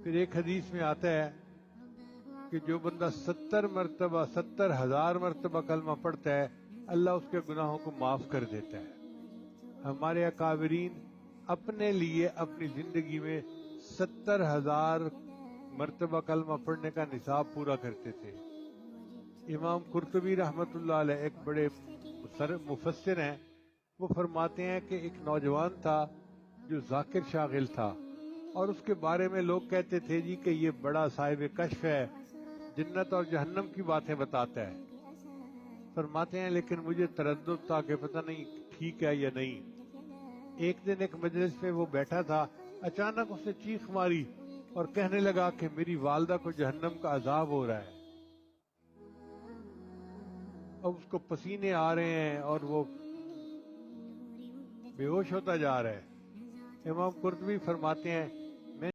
پھر ایک حدیث میں آتا ہے کہ جو بندہ 70,000 مرتبہ کلمہ پڑھتا ہے اللہ اس کے گناہوں کو معاف کر دیتا ہے۔ ہمارے اکابرین اپنے لیے اپنی زندگی میں 70,000 مرتبہ کلمہ پڑھنے کا نصاب پورا کرتے تھے۔ امام قرطبی رحمۃ اللہ علیہ ایک بڑے مفسر ہیں، وہ فرماتے ہیں کہ ایک نوجوان تھا جو ذاکر شاغل تھا، اور اس کے بارے میں لوگ کہتے تھے جی کہ یہ بڑا صاحب کشف ہے، جنت اور جہنم کی باتیں بتاتا ہے۔ فرماتے ہیں لیکن مجھے تردد تھا کہ پتہ نہیں ٹھیک ہے یا نہیں۔ ایک دن ایک مجلس میں وہ بیٹھا تھا، اچانک اس نے چیخ ماری اور کہنے لگا کہ میری والدہ کو جہنم کا عذاب ہو رہا ہے۔ اب اس کو پسینے آ رہے ہیں اور وہ بے ہوش ہوتا جا رہا ہے۔ امام قرطبی فرماتے ہیں